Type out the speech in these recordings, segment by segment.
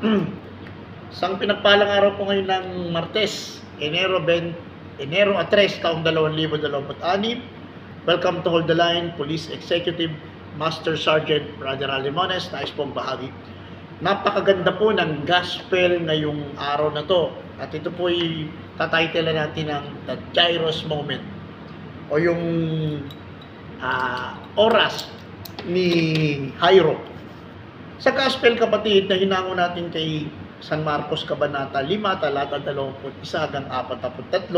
Isang pinagpalang araw po ngayon ng Martes, Enero 3, taong 2026. Welcome to Hold the Line, Police Executive Master Sergeant Brother Alimones, nais pong bahagi. Napakaganda po ng gospel ngayong araw na to. At ito po ay tatitle natin ng The Jairus Moment o yung oras ni Jairo. Sa gospel, kapatid, na hinango natin kay San Marcos Kabanata 5, talata 21 hanggang 43,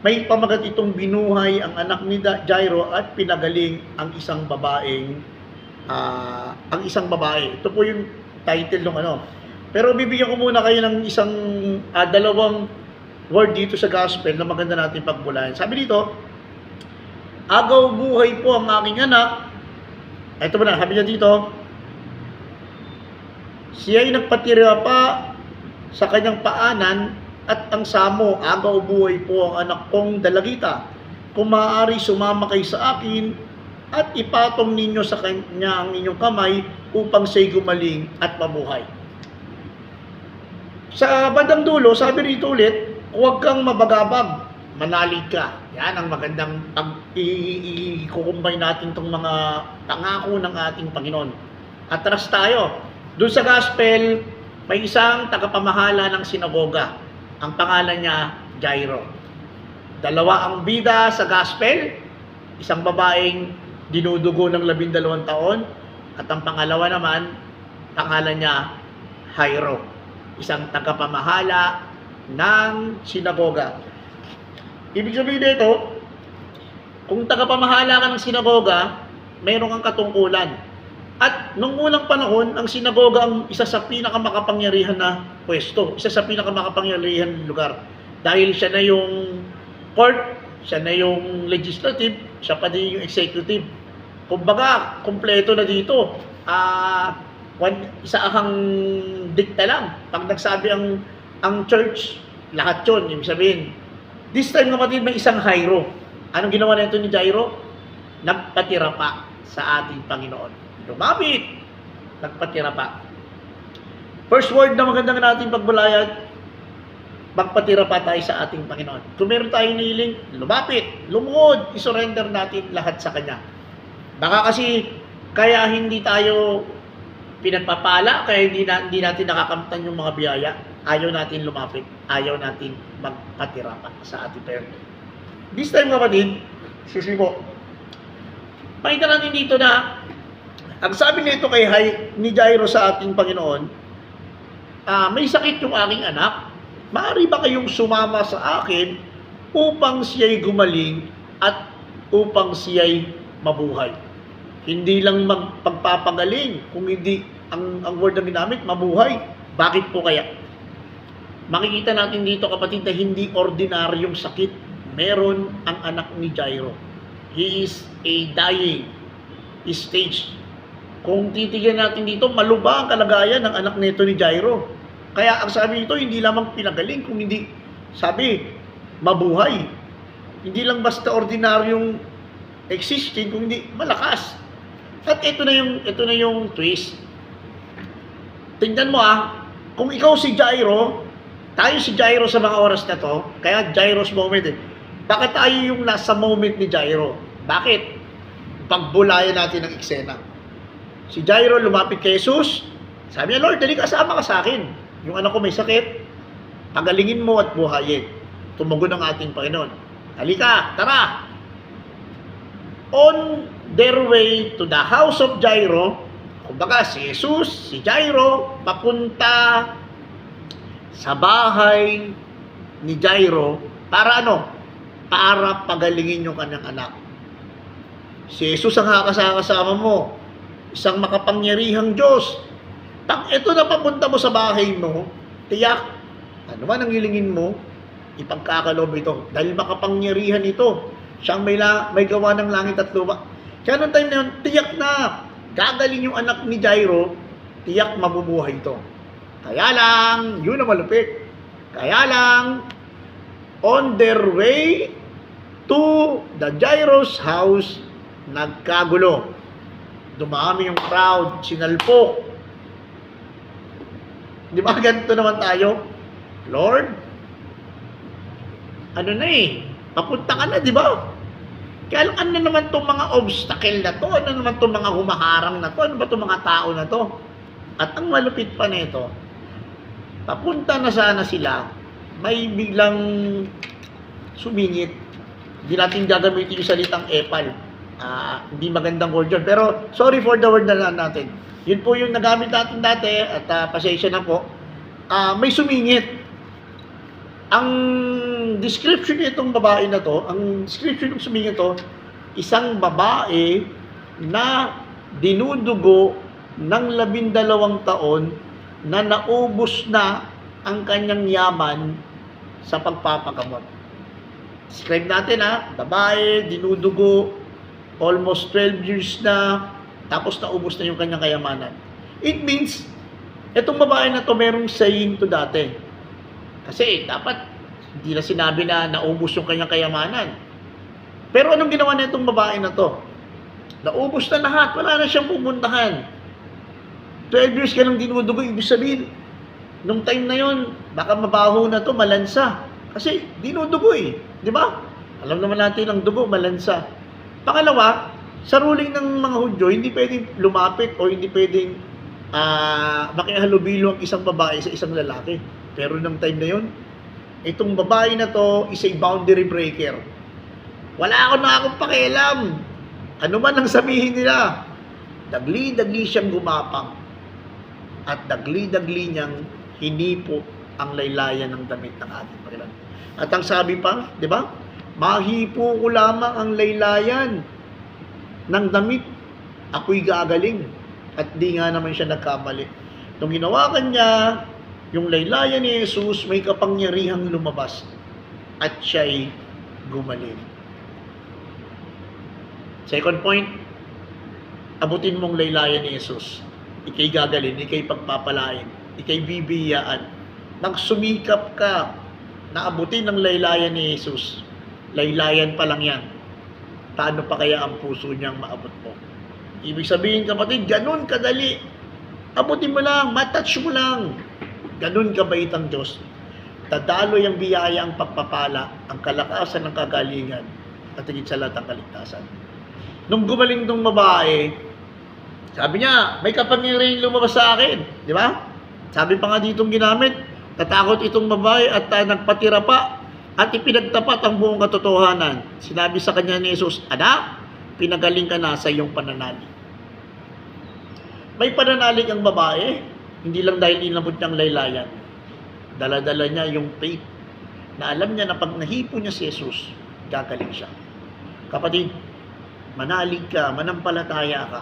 may pamagat itong binuhay ang anak ni Jairo at pinagaling ang isang babae. Ito po yung title ng ano. Pero bibigyan ko muna kayo ng isang dalawang word dito sa gospel na maganda natin pagbulayan. Sabi dito, agaw buhay po ang aking anak. Ito ba na, sabi niya dito, siya'y nagpatira pa sa kanyang paanan at ang samo, agaw buhay po ang anak kong dalagita. Kung maaari sumama kayo sa akin at ipatong ninyo sa kanya ang inyong kamay upang siya'y gumaling at mabuhay. Sa bandang dulo, sabi rito ulit, huwag kang mabagabag, manalig ka. Yan ang magandang i-combine natin itong mga pangako ng ating Panginoon. Atras tayo. Doon sa gospel, may isang tagapamahala ng sinagoga. Ang pangalan niya, Jairo. Dalawa ang bida sa gospel, isang babaeng dinudugo ng 12 taon, at ang pangalawa naman, pangalan niya, Jairo. Isang tagapamahala ng sinagoga. Ibig sabihin nito, kung tagapamahala ka ng sinagoga, mayroon kang katungkulan. At nung unang panahon, ang sinagoga ang isa sa pinakamakapangyarihan na pwesto, isa sa pinakamakapangyarihan na lugar. Dahil siya na yung court, siya na yung legislative, siya pa din yung executive. Kumbaga, kompleto na dito. Isa ahang dikta lang. Pag nagsabi ang church, lahat yun. Ibig sabihin, this time kapatid, may isang Jairo. Anong ginawa na ito ni Jairo? Nagpatira pa sa ating Panginoon. Lumapit, nagpatira pa. First word na magandang natin pagbulayan, magpatira pa tayo sa ating Panginoon. Kung meron tayong nihiling, lumapit, lumuhod, isurrender natin lahat sa Kanya. Baka kasi, kaya hindi tayo pinagpapala, kaya hindi natin nakakamtan yung mga biyaya, ayaw natin lumapit, ayaw natin magpatira pa sa ating Panginoon. This time kapatid, susibo. Pakita natin dito na ang sabi nito ni Jairo sa ating Panginoon, may sakit yung aking anak, maaari ba kayong sumama sa akin upang siya'y gumaling at upang siya'y mabuhay? Hindi lang pagpapagaling, kung hindi ang word na ginamit, mabuhay. Bakit po kaya? Makikita natin dito kapatid na hindi ordinaryong sakit meron ang anak ni Jairo. He is a dying stage. Kung titigyan natin dito, malubha ang kalagayan ng anak nito ni Jairo. Kaya ang sabi nito, hindi lamang pinagaling, kung hindi, sabi, mabuhay. Hindi lang basta ordinaryong existing, kung hindi malakas. At ito na yung twist. Tingnan mo kung ikaw si Jairo, tayo si Jairo sa mga oras na to, kaya Jairo's moment Bakit tayo yung nasa moment ni Jairo? Bakit? Pagbulayan natin ang eksena. Si Jairo lumapit kay Jesus. Sabi niya, Lord, dali kasama ka sa akin. Yung anak ko may sakit. Pagalingin mo at buhayin. Tumugon ang ating Panginoon. Halika, tara. On their way to the house of Jairo, kumbaga si Jesus, si Jairo, papunta sa bahay ni Jairo para ano? Para pagalingin yung kanyang anak. Si Jesus ang kasama mo. Isang makapangyarihang Diyos. Pag ito na papunta mo sa bahay mo, tiyak, ano man ang hilingin mo, ipagkakaloob ito. Dahil makapangyarihan ito. Siyang may gawa ng langit at lupa. Kaya nung time na yun, tiyak na, gagaling yung anak ni Jairo, tiyak mabubuhay ito. Kaya lang, yun ang malupit. Kaya lang, on their way to the Jairo's house, nagkagulo. Dumami yung crowd, sinalpok. Di ba ganito naman tayo? Lord, ano na papunta ka na, di ba? Kaya lang, ano naman itong mga obstacle na to? Ano naman itong mga humaharang na to? Ano ba itong mga tao na to? At ang malupit pa nito, papunta na sana sila, may biglang sumingit. Hindi natin gagamitin yung salitang epal. Hindi magandang word yun. Pero, sorry for the word na natin. Yun po yung nagamit natin dati, at pasensya na po. May sumingit. Ang description nitong babae na to, ang description ng sumingit to, isang babae na dinudugo ng 12 taon na naubos na ang kanyang yaman sa pagpapagamot. Describe natin babae, dinudugo, almost 12 years na, tapos naubos na yung kanyang kayamanan. It means, itong babae na to merong saying to dati. Kasi dapat hindi na sinabi na naubos yung kanyang kayamanan. Pero anong ginawa na itong babae na to? Naubos na lahat, wala na siyang pupuntahan. 12 years ka nang dinudugo, ibig sabihin, nung time na yon, baka mabaho na to, malansa. Kasi dinudugo di ba? Alam naman natin ang dugo, malansa. Pangalawa, sa ruling ng mga Hudyo, hindi pwedeng lumapit o hindi pwedeng makihalubilo ang isang babae sa isang lalaki. Pero nung time na yon, itong babae na to is a boundary breaker. Wala akong pakialam. Ano man ang sabihin nila, dagli-dagli siyang gumapang. At dagli-dagli niyang hinipo ang laylayan ng damit ng ating Panginoon. At ang sabi pa, di ba? Mahipo ko lamang ang laylayan ng damit, ako'y gagaling. At di nga naman siya nagkamali. Nung ginawa kanya, yung laylayan ni Jesus, may kapangyarihang lumabas. At siya'y gumaling. Second point, abutin mong laylayan ni Jesus. Ika'y gagaling, ika'y pagpapalain, ika'y bibiyaan. Magsumikap ka na abutin ang laylayan ni Jesus. Laylayan pa lang yan. Paano pa kaya ang puso niyang maabot mo? Ibig sabihin, kapatid, ganun kadali. Abutin mo lang, matouch mo lang. Ganun kabait ang Diyos. Tadaloy ang biyaya, ang pagpapala, ang kalakasan ng kagalingan, at higit sa lahat ang kaligtasan. Nung gumaling tong babae, sabi niya, may kapangyarihan lumabas sa akin. Di ba? Sabi pa nga ditong ginamit, natakot itong babae at nagpatira pa at ipinagtapat ang buong katotohanan. Sinabi sa kanya ni Jesus, anak, pinagaling ka na sa iyong pananalig. May pananalig ang babae, hindi lang dahil inabot niyang laylayan. Dala-dala niya yung faith na alam niya na pag nahipo niya si Jesus, gagaling siya. Kapatid, manalig ka, manampalataya ka.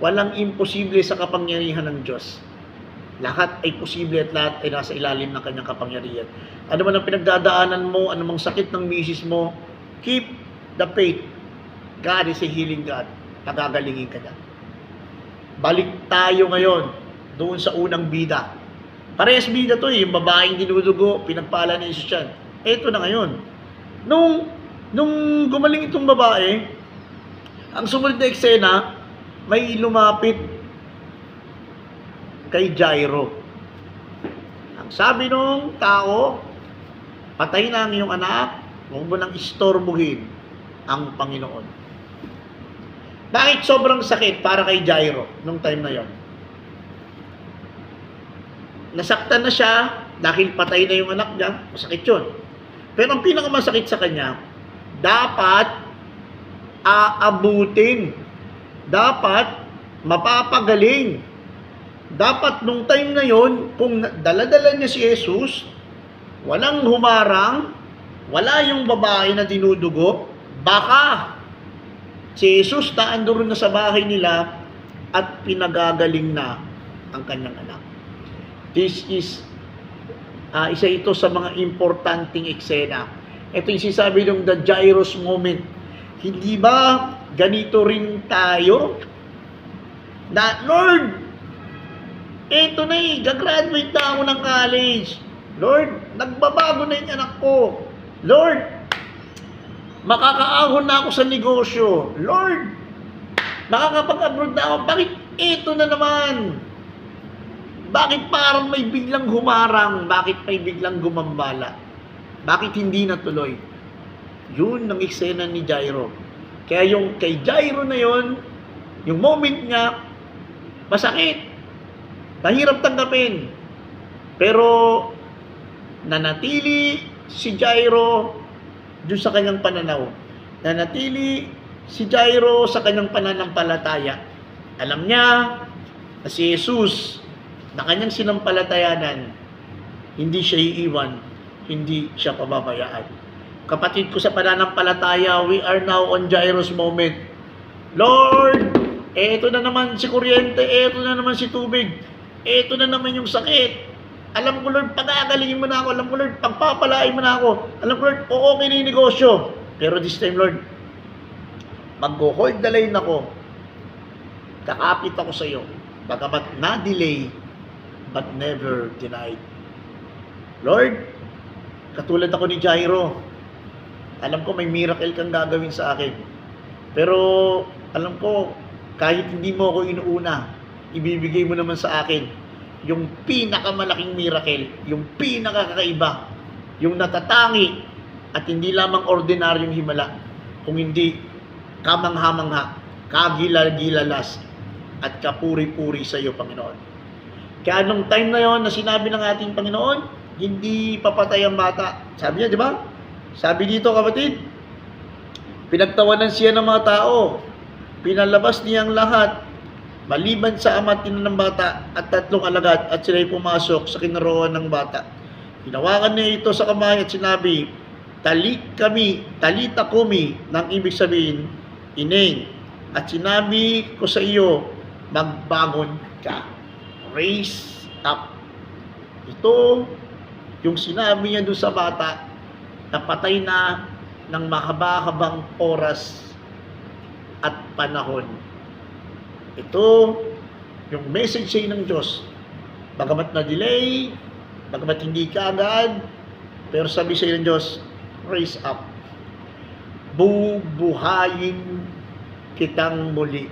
Walang imposible sa kapangyarihan ng Diyos. Lahat ay posible at lahat ay nasa ilalim ng kanyang kapangyarihan. Ano man ang pinagdadaanan mo, ano mang sakit ng misis mo, keep the faith. God is a healing God. Pagagalingin ka niya. Balik tayo ngayon doon sa unang bida. Parehas bida to yung babaeng dinudugo, pinagpala ni Jesus yan. Eto na ngayon. Nung gumaling itong babae, ang sumunod na eksena, may lumapit kay Jairo. Ang sabi nung tao, patay na ang iyong anak, huwag mo nang istorbohin ang Panginoon. Bakit sobrang sakit para kay Jairo nung time na yon? Nasaktan na siya dahil patay na yung anak niya, masakit yun. Pero ang pinakamasakit sa kanya, dapat aabutin. Dapat mapapagaling. Dapat nung time na yon, kung dala-dala niya si Jesus, walang humarang, wala yung babae na dinudugo, baka si Jesus naandoon na sa bahay nila at pinagagaling na ang kanyang anak. This is isa ito sa mga importanteng eksena. Ito yung sinasabi ng the Jairus moment. Hindi ba ganito rin tayo? Na, Lord, eto na gagraduate na ako ng college. Lord, nagbabago na yung anak ko. Lord, makakaahon na ako sa negosyo. Lord, makakapag-abroad na ako. Bakit eto na naman? Bakit parang may biglang humarang? Bakit may biglang gumambala? Bakit hindi natuloy? Yun ang eksena ni Jairo. Kaya yung kay Jairo na yun, yung moment niya, masakit. Mahirap tanggapin. Pero nanatili si Jairo dun sa kanyang pananaw. Nanatili si Jairo sa kanyang pananampalataya. Alam niya na si Jesus na kanyang sinampalatayanan, hindi siya iiwan, hindi siya pababayaan. Kapatid ko sa pananampalataya, we are now on Jairo's moment. Lord, eto na naman si kuryente, eto na naman si tubig, eto na naman yung sakit. Alam ko, Lord, pag-aagalingin mo na ako. Alam ko, Lord, pagpapalain mo na ako. Alam ko, Lord, okay na yung negosyo. Pero this time, Lord, mag-hold the line ako. Kakapit ako sa iyo. Bagamat na-delay, but never denied. Lord, katulad ako ni Jairo, alam ko may miracle kang gagawin sa akin. Pero alam ko, kahit hindi mo ako inuuna, ibibigay mo naman sa akin yung pinakamalaking miracle, yung pinakakaiba, yung natatangi at hindi lamang ordinaryong himala, kung hindi kamangha-mangha, kagilal-gilalas at kapuri-puri sa iyo, Panginoon. Kaya nung time na yon na sinabi ng ating Panginoon, hindi papatay ang bata. Sabi niya, di ba? Sabi dito, kapatid, pinagtawanan siya ng mga tao, pinalabas niya ang lahat, maliban sa ama at ina ng bata at 3 alagad, at sila'y pumasok sa kinaroohan ng bata. Hinawakan niya ito sa kamay at sinabi, talita kumi, nang ibig sabihin, ineng. At sinabi ko sa iyo, magbangon ka. Raise up. Ito, yung sinabi niya doon sa bata, napatay na ng mahaba-habang oras at panahon. Ito, yung message sa'yo ng Diyos. Bagamat na-delay, bagamat hindi ka agad, pero sabi sa'yo ng Diyos, raise up. Bubuhayin kitang muli.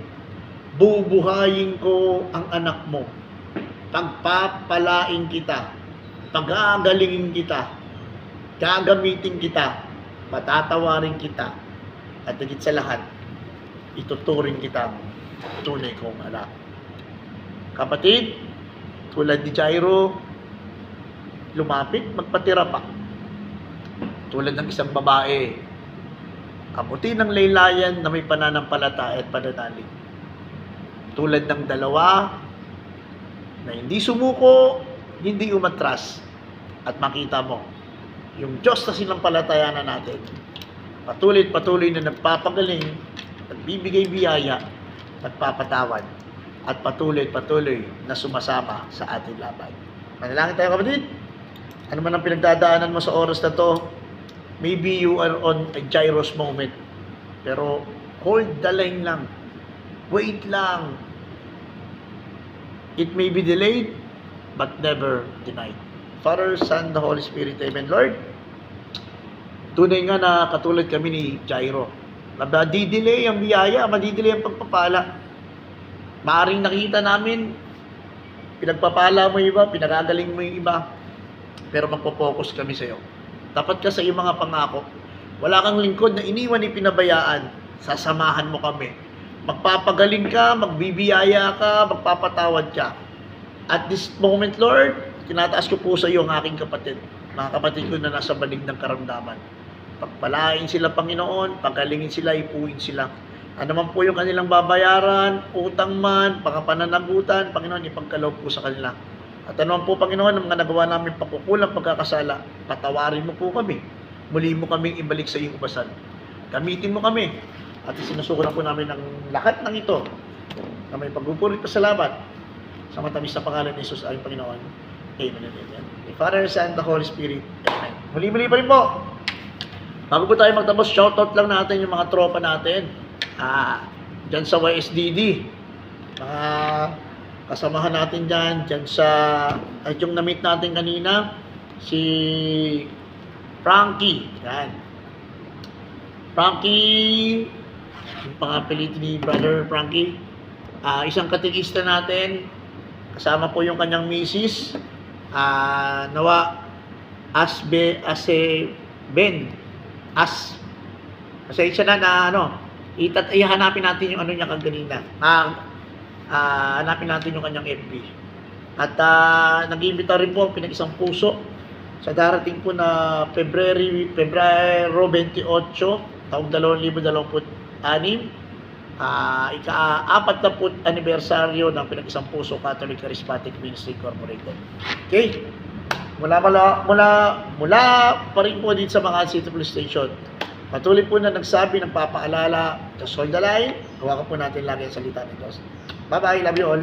Bubuhayin ko ang anak mo. Pagpapalain kita. Pag-aagalingin kita. Gagamitin kita. Patatawarin kita. At higit sa lahat, ituturing kitang tunay kong anak. Kapatid, tulad ni Jairo, lumapit, magpatira pa. Tulad ng isang babae, abutin ng laylayan na may pananampalataya at pananalig. Tulad ng dalawa na hindi sumuko, hindi umatras. At makita mo, yung Diyos na sinampalatayanan natin, patuloy na nagpapagaling, nagbibigay biyaya, nagpapatawad, at patuloy na sumasama sa ating laban. Manalangin tayo, kapatid. Ano man ang pinagdadaanan mo sa oras na to, maybe you are on a Jairo's moment, pero hold the line lang. Wait lang. It may be delayed, but never denied. Father, Son, the Holy Spirit. Amen. Lord, tunay nga na katulad kami ni Jairo. Madidelay ang biyaya, madidelay ang pagpapala. Maaring nakita namin, pinagpapala mo yung iba, pinagagaling mo yung iba, pero magpo-focus kami sa iyo. Dapat ka sa iyong mga pangako. Wala kang lingkod na iniwan ipinabayaan, sasamahan mo kami. Magpapagaling ka, magbibiyaya ka, magpapatawad ka. At this moment, Lord, tinataas ko po sa iyo ang aking kapatid, mga kapatid ko na nasa banig ng karamdaman. Pagpalain sila, Panginoon, pagalingin sila, ipuin sila. Ano man po yung kanilang babayaran, utang man, pananagutan, Panginoon, ipagkaloob po sa kanila. At ano man po, Panginoon, ang mga nagawa namin pagkukulang, pagkakasala, patawarin mo po kami. Muli mo kaming ibalik sa iyong ubasan. Gamitin mo kami. At sinusuko na po namin ang lahat ng ito na may pagpupuri at salamat sa matamis na pangalan ni Jesus, aming Panginoon. Amen and amen. The Father, Son, the Holy Spirit. Amen. Muli pa rin po. Bago po tayo magtapos, shoutout lang natin yung mga tropa natin. Dyan sa YSDD. Mga kasamahan natin dyan sa, at yung na-meet natin kanina, si Frankie. Yan. Frankie, yung pangapilit ni Brother Frankie. Isang katekista natin, Kasama po yung kanyang misis, nawa Ase Ben As. Pasensya na ano, ihanapin natin yung ano niya kaganina. Hanapin natin yung kanyang FB. At nag-iimbita rin po ang Pinag-Isang Puso sa darating po na Pebrero 28, taong 2026, ika-40 anibersaryo ng Pinag-Isang Puso Catholic Charismatic Ministry Incorporated. Okay? Mula pa rin po dito sa mga City Police Station. Patuloy po na nagsabi ng papaalala, just hold the line, hawakan po natin lagi ang salita ng Diyos. Bye-bye, love you all.